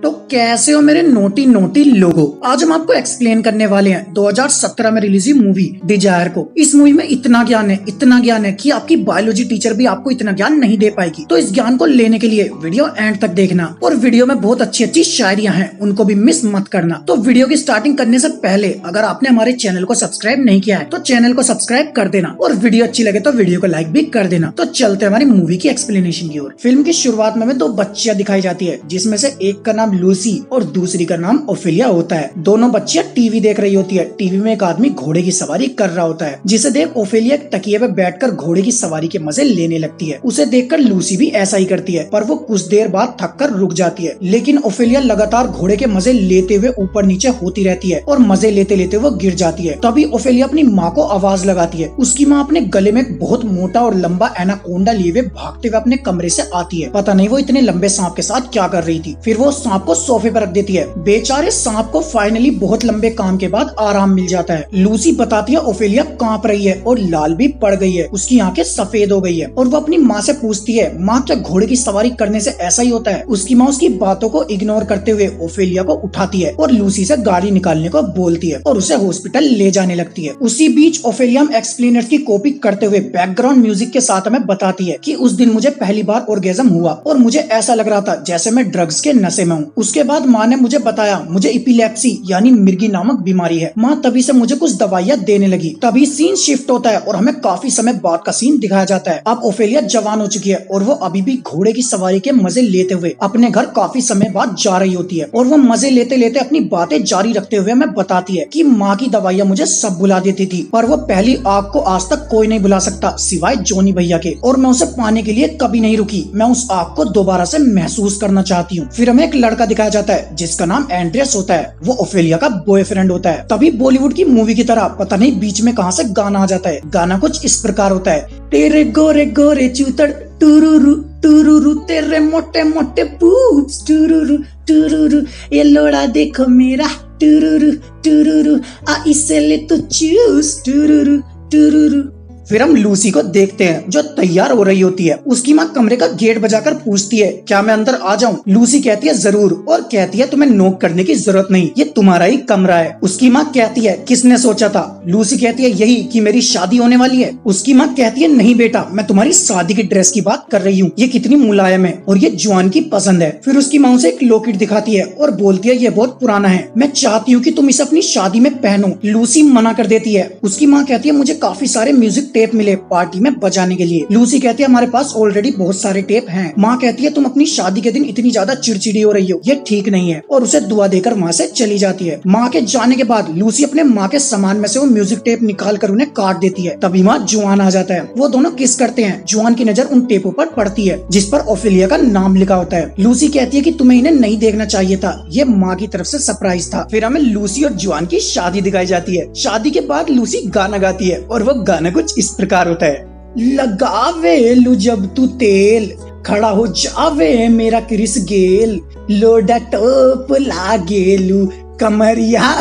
तो कैसे हो मेरे नोटी नोटी लोगो। आज हम आपको एक्सप्लेन करने वाले हैं 2017 में रिलीज हुई मूवी डिजायर को। इस मूवी में इतना ज्ञान है कि आपकी बायोलॉजी टीचर भी आपको इतना ज्ञान नहीं दे पाएगी। तो इस ज्ञान को लेने के लिए वीडियो एंड तक देखना, और वीडियो में बहुत अच्छी अच्छी शायरियां हैं, उनको भी मिस मत करना। तो वीडियो की स्टार्टिंग करने से पहले अगर आपने हमारे चैनल को सब्सक्राइब नहीं किया है तो चैनल को सब्सक्राइब कर देना, और वीडियो अच्छी लगे तो वीडियो को लाइक भी कर देना। तो चलते हमारी मूवी की एक्सप्लेनेशन की ओर। फिल्म की शुरुआत में दो बच्चियां दिखाई जाती है, जिसमें से एक का नाम लूसी और दूसरी का नाम ओफेलिया होता है। दोनों बच्चियां टीवी देख रही होती है। टीवी में एक आदमी घोड़े की सवारी कर रहा होता है, जिसे देख ओफेलिया तकिए पे बैठकर घोड़े की सवारी के मजे लेने लगती है। उसे देखकर लूसी भी ऐसा ही करती है, पर वो कुछ देर बाद थक कर रुक जाती है। लेकिन ओफेलिया लगातार घोड़े के मजे लेते हुए ऊपर नीचे होती रहती है और मजे लेते लेते वो गिर जाती है। तभी ओफेलिया अपनी माँ को आवाज लगाती है। उसकी माँ अपने गले में एक बहुत मोटा और लंबा एनाकोंडा लिए हुए भागते हुए अपने कमरे से आती है। पता नहीं वो इतने लंबे सांप के साथ क्या कर रही थी। फिर वो सांप को सोफे पर रख देती है। बेचारे सांप को फाइनली बहुत लंबे काम के बाद आराम मिल जाता है। लूसी बताती है ओफेलिया कांप रही है और लाल भी पड़ गई है, उसकी आंखें सफेद हो गई है। और वो अपनी माँ से पूछती है, माँ क्या घोड़े की सवारी करने से ऐसा ही होता है? उसकी माँ उसकी बातों को इग्नोर करते हुए ओफेलिया को उठाती है और लूसी से गाड़ी निकालने को बोलती है और उसे हॉस्पिटल ले जाने लगती है। उसी बीच ओफेलिया एक्सप्लेनर्स की कॉपी करते हुए बैकग्राउंड म्यूजिक के साथ हमें बताती है कि उस दिन मुझे पहली बार ऑर्गेज्म हुआ और मुझे ऐसा लग रहा था जैसे मैं ड्रग्स के नशे में हूँ। उसके बाद माँ ने मुझे बताया मुझे इपिलेप्सी यानी मिर्गी नामक बीमारी है। माँ तभी से मुझे कुछ दवाइयाँ देने लगी। तभी सीन शिफ्ट होता है और हमें काफी समय बाद का सीन दिखाया जाता है। अब ओफेलिया जवान हो चुकी है और वो अभी भी घोड़े की सवारी के मजे लेते हुए अपने घर काफी समय बाद जा रही होती है। और वो मजे लेते लेते अपनी बातें जारी रखते हुए हमें बताती है कि माँ की दवाइयाँ मुझे सब भुला देती थी, पर वो पहली आग को आज तक कोई नहीं भुला सकता सिवाय जॉनी भैया के, और मैं उसे पाने के लिए कभी नहीं रुकी। मैं उस आग को दोबारा से महसूस करना चाहती हूँ। फिर हमें एक लड़का दिखाया जाता है जिसका नाम एंड्रियस होता है। वो ओफेलिया का बॉयफ्रेंड होता है। तभी बॉलीवुड की मूवी की तरह पता नहीं बीच में कहां से गाना आ जाता है। गाना कुछ इस प्रकार होता है, तेरे गोरे गोरे चूतड़ टुरुरु टुरुरु, तेरे मोटे मोटे पूप्स टुरुरु टुरुरु, ये लोड़ा देखो मेरा टुरुरु टुरुरु, आ इसे ले तो चूस टुरुरु टुरुरु। फिर हम लूसी को देखते हैं जो तैयार हो रही होती है। उसकी माँ कमरे का गेट बजाकर पूछती है, क्या मैं अंदर आ जाऊं? लूसी कहती है जरूर, और कहती है तुम्हें नॉक करने की जरूरत नहीं, ये तुम्हारा ही कमरा है। उसकी माँ कहती है किसने सोचा था? लूसी कहती है यही कि मेरी शादी होने वाली है। उसकी माँ कहती है नहीं बेटा, मैं तुम्हारी शादी की ड्रेस की बात कर रही हूँ, ये कितनी मुलायम है और ये जॉन की पसंद है। फिर उसकी माँ उसे एक लॉकेट दिखाती है और बोलती है ये बहुत पुराना है, मैं चाहती हूँ कि तुम इसे अपनी शादी में पहनो। लूसी मना कर देती है। उसकी माँ कहती है मुझे काफी सारे म्यूजिक टेप मिले पार्टी में बजाने के लिए। लूसी कहती है हमारे पास ऑलरेडी बहुत सारे टेप हैं। माँ कहती है तुम अपनी शादी के दिन इतनी ज्यादा चिड़चिड़ी हो रही हो, ये ठीक नहीं है, और उसे दुआ देकर वहाँ से चली जाती है। माँ के जाने के बाद लूसी अपने माँ के सामान में से वो म्यूजिक टेप निकाल कर उन्हें काट देती है। तभी वहाँ जुआन आ जाता है। वो दोनों किस करते हैं। जुआन की नजर उन टेपों पर पड़ती है जिस पर ओफेलिया का नाम लिखा होता है। लूसी कहती है कि तुम्हें इन्हें नहीं देखना चाहिए था, ये माँ की तरफ से सरप्राइज था। फिर हमें लूसी और जुआन की शादी दिखाई जाती है। शादी के बाद लूसी गाना गाती है और वो गाना कुछ इस प्रकार होता है, लगावे लू जब तू तेल, खड़ा हो जावे मेरा क्रिस गेल, लोडा टोप लागेलू कमरिया।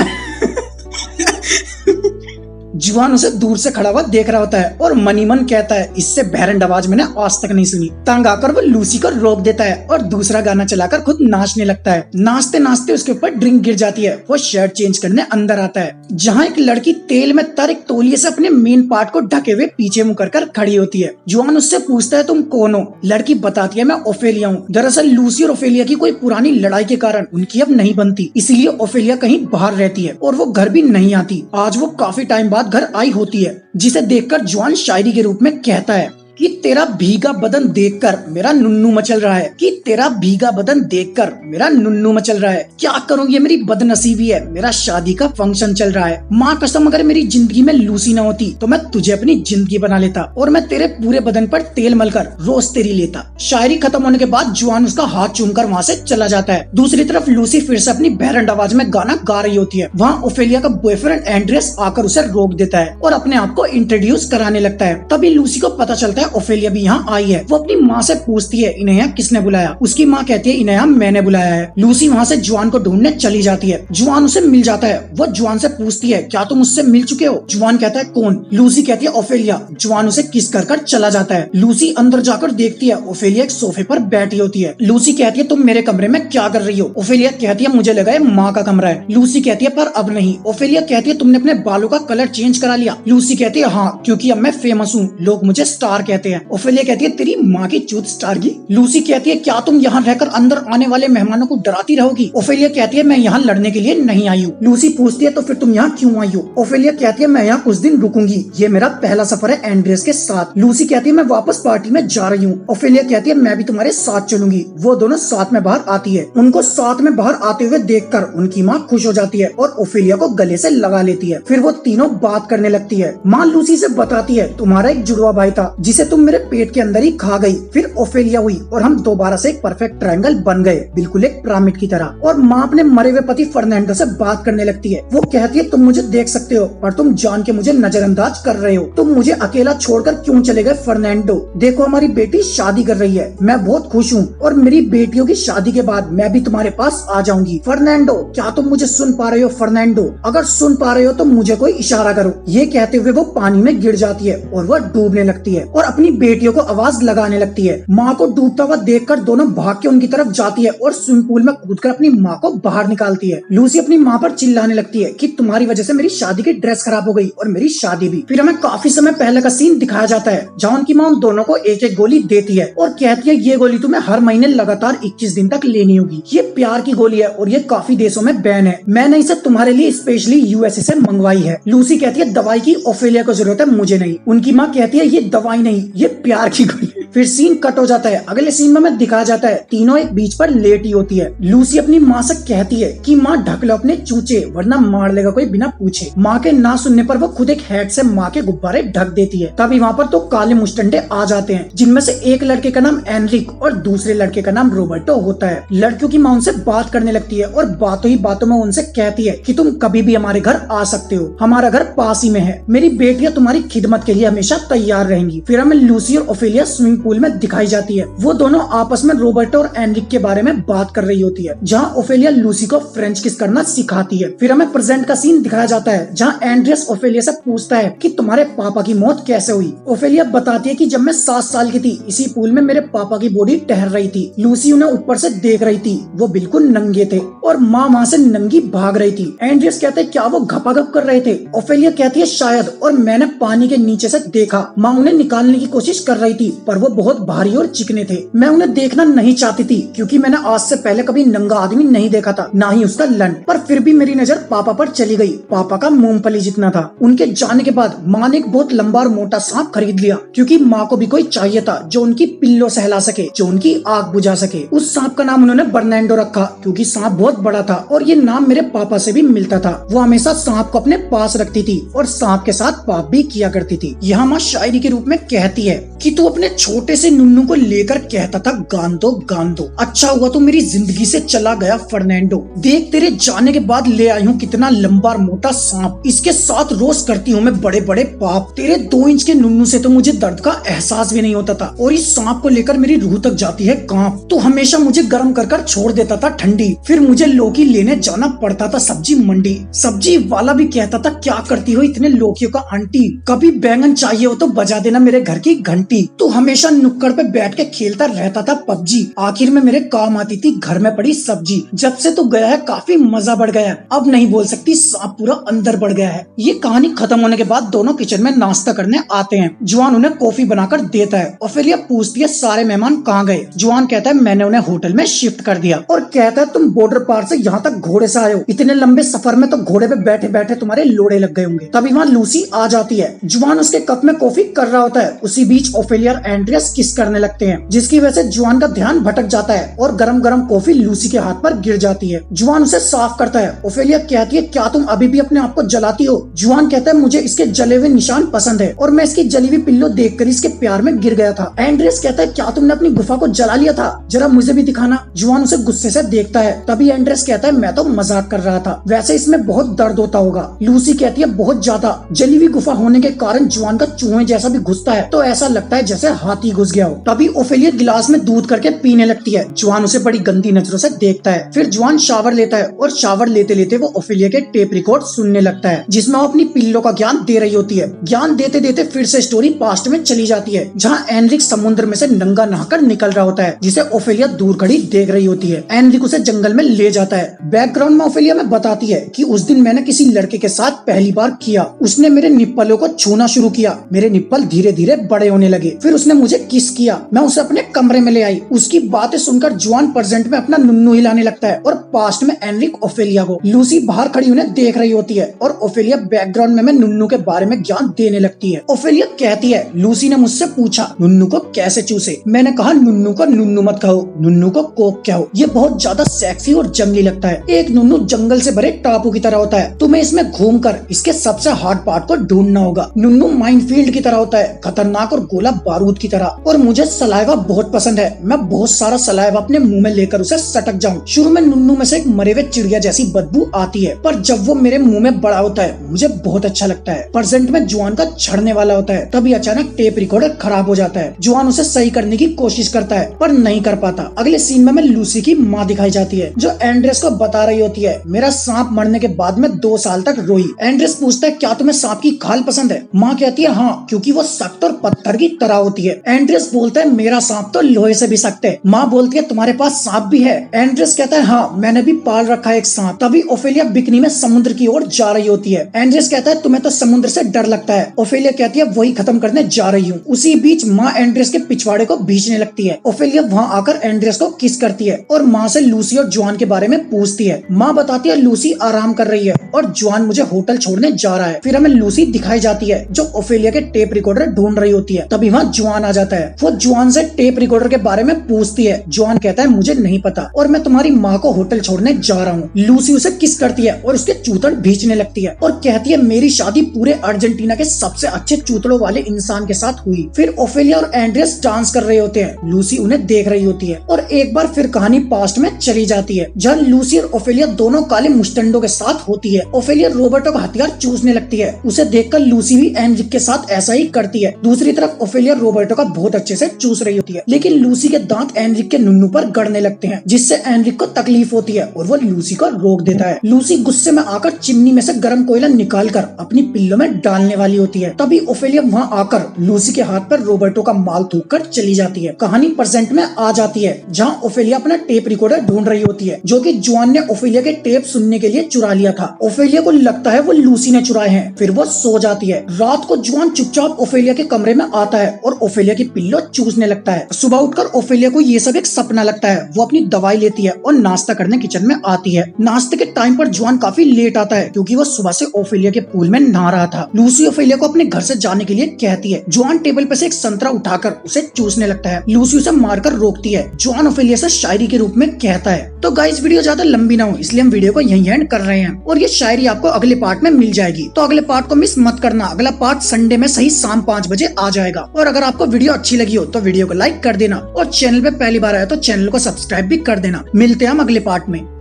जुआन उसे दूर से खड़ा हुआ देख रहा होता है और मनी मन कहता है इससे भैरंड आवाज मैंने आज तक नहीं सुनी। तंग आकर वो लूसी को रोक देता है और दूसरा गाना चलाकर खुद नाचने लगता है। नाचते नाचते उसके ऊपर ड्रिंक गिर जाती है। वो शर्ट चेंज करने अंदर आता है, जहाँ एक लड़की तेल में तर एक तौलिए से अपने मेन पार्ट को ढके हुए पीछे मुँह कर खड़ी होती है। जुआन उससे पूछता है तुम कौन हो? लड़की बताती है मैं ओफेलिया हूँ। दरअसल लूसी और ओफेलिया की कोई पुरानी लड़ाई के कारण उनकी अब नहीं बनती, इसलिए ओफेलिया कहीं बाहर रहती है और वो घर भी नहीं आती। आज वो काफी टाइम बाद घर आई होती है, जिसे देखकर जुआन शायरी के रूप में कहता है कि तेरा भीगा बदन देखकर मेरा नुन्नू मचल रहा है, कि तेरा भीगा बदन देखकर मेरा नुन्नू मचल रहा है। क्या करूं ये मेरी बदनसीबी है, मेरा शादी का फंक्शन चल रहा है। माँ कसम अगर मेरी जिंदगी में लूसी न होती तो मैं तुझे अपनी जिंदगी बना लेता और मैं तेरे पूरे बदन पर तेल मलकर रोज तेरी लेता। शायरी खत्म होने के बाद जुआन उसका हाथ चूमकर वहाँ से चला जाता है। दूसरी तरफ लूसी फिर से अपनी भैरंड आवाज में गाना गा रही होती है। वहाँ ओफेलिया का बॉयफ्रेंड एंड्रियस आकर उसे रोक देता है और अपने आप को इंट्रोड्यूस कराने लगता है। तभी लूसी को पता चलता है ओफेलिया भी यहाँ आई है। वो अपनी माँ से पूछती है इन्हें यहाँ किसने बुलाया। उसकी माँ कहती है इन्हें यहाँ मैंने बुलाया है। लूसी वहाँ से जुआन को ढूंढने चली जाती है। जुआन उसे मिल जाता है। वो जुआन से पूछती है क्या तुम उससे मिल चुके हो। जुआन कहता है कौन। लूसी कहती है ओफेलिया। जुआन उसे किस कर कर चला जाता है। लूसी अंदर जाकर देखती है ओफेलिया एक सोफे पर बैठी होती है। लूसी कहती है तुम मेरे कमरे में क्या कर रही हो। ओफेलिया कहती है मुझे लगा माँ का कमरा है। लूसी कहती है पर अब नहीं। ओफेलिया कहती है तुमने अपने बालों का कलर चेंज करा लिया। लूसी कहती है हाँ, क्योंकि अब मैं फेमस हूँ, लोग मुझे स्टार कहते हैं। ओफेलिया कहती है तेरी माँ की चूत स्टार की। लूसी कहती है क्या तुम यहाँ रहकर अंदर आने वाले मेहमानों को डराती रहोगी। ओफेलिया कहती है मैं यहाँ लड़ने के लिए नहीं आई हूँ। लूसी पूछती है तो फिर तुम यहाँ क्यों आई हो। ओफेलिया कहती है मैं यहाँ कुछ दिन रुकूंगी, ये मेरा पहला सफर है एंड्रियस के साथ। लूसी कहती है मैं वापस पार्टी में जा रही हूँ। ओफेलिया कहती है मैं भी तुम्हारे साथ चलूंगी। वो दोनों साथ में बाहर आती है। उनको साथ में बाहर आते हुए देखकर उनकी माँ खुश हो जाती है और ओफेलिया को गले से लगा लेती है। फिर वो तीनों बात करने लगती है। माँ लूसी से बताती है तुम्हारा एक जुड़वा भाई था जिसे तुम मेरे पेट के अंदर ही खा गई। फिर ओफेलिया हुई और हम दोबारा से एक परफेक्ट ट्रायंगल बन गए, बिल्कुल एक पिरामिड की तरह। और माँ अपने मरे हुए पति फर्नांडो से बात करने लगती है। वो कहती है तुम मुझे देख सकते हो पर तुम जान के मुझे नजरअंदाज कर रहे हो। तुम मुझे अकेला छोड़कर क्यों चले गए फर्नांडो। देखो हमारी बेटी शादी कर रही है, मैं बहुत खुश हूँ और मेरी बेटियों की शादी के बाद मैं भी तुम्हारे पास आ जाऊंगी। फर्नांडो क्या तुम मुझे सुन पा रहे हो। फर्नांडो अगर सुन पा रहे हो तो मुझे कोई इशारा करो। ये कहते हुए वो पानी में गिर जाती है और वह डूबने लगती है और अपनी बेटियों को आवाज लगाने लगती है। माँ को डूबता हुआ देखकर दोनों भाग के उनकी तरफ जाती है और स्विमिंग पूल में कूदकर अपनी माँ को बाहर निकालती है। लूसी अपनी माँ पर चिल्लाने लगती है कि तुम्हारी वजह से मेरी शादी की ड्रेस खराब हो गई और मेरी शादी भी। फिर हमें काफी समय पहले का सीन दिखाया जाता है जहाँ उनकी माँ उन दोनों को एक एक गोली देती है और कहती है ये गोली तुम्हें हर महीने लगातार 21 दिन तक लेनी होगी। ये प्यार की गोली है और ये काफी देशों में बैन है। मैंने इसे तुम्हारे लिए स्पेशली यूएसए से मंगवाई है। लूसी कहती है दवाई की ओफेलिया को जरूरत है, मुझे नहीं। उनकी माँ कहती है ये दवाई नहीं, ये प्यार की गोली। फिर सीन कट हो जाता है। अगले सीन में दिखाया जाता है तीनों एक बीच पर लेटी होती है। लूसी अपनी माँ से कहती है कि माँ ढक लो अपने चूचे वरना मार लेगा कोई बिना पूछे। माँ के ना सुनने पर वो खुद एक हैट से माँ के गुब्बारे ढक देती है। तभी वहाँ पर तो काले मुस्टंडे आ जाते हैं जिनमें से एक लड़के का नाम एनरिक और दूसरे लड़के का नाम रोबर्टो होता है। लड़कियों की माँ उनसे बात करने लगती है और बातों ही बातों में उनसे कहती है कि तुम कभी भी हमारे घर आ सकते हो, हमारा घर पास ही में है, मेरी बेटियां तुम्हारी खिदमत के लिए हमेशा तैयार रहेंगी। फिर हमें लूसी और ओफेलिया स्विमिंग पूल में दिखाई जाती है। वो दोनों आपस में रोबर्टो और एनरिक के बारे में बात कर रही होती है जहाँ ओफेलिया लूसी को फ्रेंच किस करना सिखाती है। फिर हमें प्रेजेंट का सीन दिखाया जाता है जहाँ एंड्रियस ओफेलिया से पूछता है कि तुम्हारे पापा की मौत कैसे हुई। ओफेलिया बताती है कि जब मैं 7 साल की थी इसी पूल में मेरे पापा की बॉडी टहल रही थी। लूसी उन्हें ऊपर से देख रही थी, वो बिल्कुल नंगे थे और माँ वहाँ से नंगी भाग रही थी। एंड्रियस कहते हैं क्या वो घपाघप कर रहे थे। ओफेलिया कहती है शायद, और मैंने पानी के नीचे से देखा माँ उन्हें निकालने की कोशिश कर रही थी पर वो बहुत भारी और चिकने थे। मैं उन्हें देखना नहीं चाहती थी क्योंकि मैंने आज से पहले कभी नंगा आदमी नहीं देखा था, ना ही उसका लंड। पर फिर भी मेरी नजर पापा पर चली गई। पापा का मूंगफली जितना था। उनके जाने के बाद माँ ने एक बहुत लंबा और मोटा सांप खरीद लिया क्योंकि माँ को भी कोई चाहिए था जो उनकी पिल्लो सहला सके, जो उनकी आग बुझा सके। उस सांप का नाम उन्होंने बर्नांडो रखा क्योंकि सांप बहुत बड़ा था और ये नाम मेरे पापा से भी मिलता था। वो हमेशा सांप को अपने पास रखती थी और सांप के साथ पाप भी किया करती थी। यहाँ माँ शायरी के रूप में कहती है कि तू अपने छोटे से नुन्नू को लेकर कहता था गान दो गान दो, अच्छा हुआ तो मेरी जिंदगी से चला गया फर्नांडो। देख तेरे जाने के बाद ले आई हूँ कितना लंबा और मोटा सांप, इसके साथ रोज करती हूँ मैं बड़े बड़े पाप। तेरे 2 इंच के नुन्नू से तो मुझे दर्द का एहसास भी नहीं होता था और इस सांप को लेकर मेरी रूह तक जाती है कांप। तो हमेशा मुझे गर्म कर कर छोड़ देता था ठंडी, फिर मुझे लौकी लेने जाना पड़ता था सब्जी मंडी। सब्जी वाला भी कहता था क्या करती हो इतने लौकियों का आंटी, कभी बैंगन चाहिए हो तो बजा देना मेरे घर की घंटी। तो हमेशा नुक्कड़ पे बैठ के खेलता रहता था पबजी, आखिर में मेरे काम आती थी घर में पड़ी सब्जी। जब से तो गया है काफी मजा बढ़ गया है, अब नहीं बोल सकती सांप पूरा अंदर बढ़ गया है। ये कहानी खत्म होने के बाद दोनों किचन में नाश्ता करने आते हैं। जुआन उन्हें कॉफी बनाकर देता है। ओफेलिया पूछती है सारे मेहमान कहाँ गए। जुआन कहता है मैंने उन्हें होटल में शिफ्ट कर दिया और कहता है तुम बॉर्डर पार से यहाँ तक घोड़े से आए हो, इतने लंबे सफर में तो घोड़े पे बैठे बैठे तुम्हारे लोड़े लग गए होंगे। तभी वहाँ लूसी आ जाती है। जुआन उसके कप में कॉफी कर रहा होता है। उसी बीच ओफेलिया और एंड्रियस किस करने लगते हैं जिसकी वजह से जुआन का ध्यान भटक जाता है और गरम गरम कॉफी लूसी के हाथ पर गिर जाती है। जुआन उसे साफ करता है। ओफेलिया कहती है क्या तुम अभी भी अपने आप को जलाती हो। जुआन कहता है मुझे इसके जले हुए निशान पसंद है और मैं इसकी जली हुई पिल्लो देखकर इसके प्यार में गिर गया था। एंड्रियस कहता है क्या तुमने अपनी गुफा को जला लिया था, जरा मुझे भी दिखाना। जुआन उसे गुस्से से देखता है। तभी एंड्रेस कहता है मैं तो मजाक कर रहा था, वैसे इसमें बहुत दर्द होता होगा। लूसी कहती है बहुत ज्यादा, जली हुई गुफा होने के कारण जुआन का चूहे जैसा भी घुसता है तो ऐसा लगता है जैसे हाथी घुस गया हो। तभी ओफेलिया गिलास में दूध करके पीने लगती है। जुआन उसे बड़ी गंदी नजरों से देखता है। फिर जुआन शावर लेता है और शावर लेते लेते वो ओफेलिया के टेप रिकॉर्ड सुनने लगता है जिसमें वो अपनी पिल्लों का ज्ञान दे रही होती है। ज्ञान देते देते फिर से स्टोरी पास्ट में चली जाती है जहाँ एनरिक समुद्र में से नंगा नहाकर निकल रहा होता है जिसे ओफेलिया दूर खड़ी देख रही होती है। एनरिक उसे जंगल में ले जाता है। बैकग्राउंड में ओफेलिया में बताती है कि उस दिन मैंने किसी लड़के के साथ पहली बार किया। उसने मेरे निप्पलों को छूना शुरू किया। मेरे निप्पल धीरे धीरे बड़े होने लगे। फिर उसने मुझे किस किया। मैं उसे अपने कमरे में ले आई। उसकी बातें सुनकर जुआन प्रेजेंट में अपना नुन्नू हिलाने लगता है और पास्ट में एनरिक ओफेलिया को। लूसी बाहर खड़ी उन्हें देख रही होती है और ओफेलिया बैकग्राउंड में नुन्नू के बारे में ज्ञान देने लगती है। ओफेलिया कहती है लूसी ने मुझसे पूछा नुन्नू को कैसे चूसे। मैंने कहा नुन्नू को नुन्नू मत कहो, नुन्नू को कोक कहो। ये बहुत ज्यादा सेक्सी और जंगली लगता है। एक नुन्नू जंगल से भरे टापू की तरह होता है। तुम्हें इसमें घूमकर इसके सबसे हार्ड पार्ट को ढूंढना होगा। नुन्नू माइनफील्ड की तरह होता है, खतरनाक और गोला बारूद की तरह। और मुझे सलाइवा बहुत पसंद है। मैं बहुत सारा सलाइवा अपने मुंह में लेकर उसे सटक जाऊं। शुरू में नुन्नू में से एक मरे हुए चिड़िया जैसी बदबू आती है, पर जब वो मेरे मुंह में बड़ा होता है मुझे बहुत अच्छा लगता है। प्रेजेंट में जुआन का छड़ने वाला होता है। तभी अचानक टेप रिकॉर्डर खराब हो जाता है। जुआन उसे सही करने की कोशिश करता है पर नहीं कर पाता। अगले सीन में लूसी की माँ दिखाई जाती है जो एंड्रेस को बता रही होती है मेरा सांप मरने के बाद में 2 साल तक रोई। एंड्रेस पूछता है क्या तुम्हें सांप की खाल पसंद है। माँ कहती है हाँ, क्योंकि वो सख्त और पत्थर की तरह होती है। एंड्रेस बोलता है मेरा सांप तो लोहे से भी सख्त है। माँ बोलती है तुम्हारे पास सांप भी है। एंड्रेस कहता है हाँ, मैंने भी पाल रखा है एक सांप। तभी ओफेलिया बिकनी में समुद्र की ओर जा रही होती है। एंड्रेस कहता है तुम्हें तो समुद्र से डर लगता है। ओफेलिया कहती है वही खत्म करने जा रही हूँ। उसी बीच माँ एंड्रेस के पिछवाड़े को भींचने लगती है। ओफेलिया वहाँ आकर एंड्रेस को किस करती है और माँ से लूसी और जुआन के बारे में पूछती है। माँ बताती है लूसी आराम कर रही है और जुआन मुझे होटल छोड़ने जा रहा है। फिर हमें लूसी दिखाई जाती है जो ओफेलिया के टेप रिकॉर्डर ढूंढ रही होती है। तभी वहाँ जुआन आ जाता है। वो जुआन से टेप रिकॉर्डर के बारे में पूछती है। जुआन कहता है मुझे नहीं पता और मैं तुम्हारी माँ को होटल छोड़ने जा रहा हूँ। लूसी उसे किस करती है और उसके चूतड़ भींचने लगती है और कहती है मेरी शादी पूरे अर्जेंटीना के सबसे अच्छे चूतड़ों वाले इंसान के साथ हुई। फिर ओफेलिया और एंड्रेस डांस कर रहे होते हैं। लूसी उन्हें देख रही होती है और एक बार फिर कहानी पास्ट में चली जाती है जहाँ लूसी और ओफेलिया दोनों काले मुस्टंडों के साथ होती है। ओफेलिया रोबर्टो का हथियार चूसने लगती है। उसे देखकर लूसी भी एनरिक के साथ ऐसा ही करती है। दूसरी तरफ ओफेलिया रोबर्टो का बहुत अच्छे से चूस रही होती है लेकिन लूसी के दांत एनरिक के नुन्नू पर गड़ने लगते हैं जिससे एनरिक को तकलीफ होती है और वो लूसी को रोक देता है। लूसी गुस्से में आकर चिमनी में से गर्म कोयला निकालकर अपनी पिल्लों में डालने वाली होती है। तभी ओफेलिया वहाँ आकर लूसी के हाथ पर रोबर्टो का माल थूक कर चली जाती है। कहानी प्रेजेंट में आ जाती है जहाँ ओफेलिया अपना टेप रिकॉर्डर ढूंढ रही होती है जो कि जुआन ने ओफेलिया के टेप सुनने के लिए चुरा लिया था। ओफेलिया को लगता है वो लूसी ने चुराए हैं। फिर वो सो जाती है। रात को जुआन चुपचाप ओफेलिया के कमरे में आता है और ओफेलिया की पिल्लो चूसने लगता है। सुबह उठकर ओफेलिया को ये सब एक सपना लगता है। वो अपनी दवाई लेती है और नाश्ता करने किचन में आती है। नाश्ते के टाइम पर जुआन काफी लेट आता है क्योंकि वो सुबह से ओफेलिया के पूल में नहा रहा था। लूसी ओफेलिया को अपने घर से जाने के लिए कहती है। जुआन टेबल पर से एक संतरा उठाकर उसे चूसने लगता है। लूसी उसे मारकर रोकती है। जुआन ओफेलिया से शायरी के रूप में कहता है। तो गाइस वीडियो ज्यादा लंबी ना हो इसलिए हम वीडियो को यहीं एंड कर रहे हैं और ये शायरी आपको अगले पार्ट में मिल जाएगी। तो अगले पार्ट को मिस मत करना। अगला पार्ट संडे में सही शाम 5 बजे आ जाएगा। और अगर आपको वीडियो अच्छी लगी हो तो वीडियो को लाइक कर देना और चैनल पे पहली बार आया तो चैनल को सब्सक्राइब भी कर देना। मिलते हैं हम अगले पार्ट में।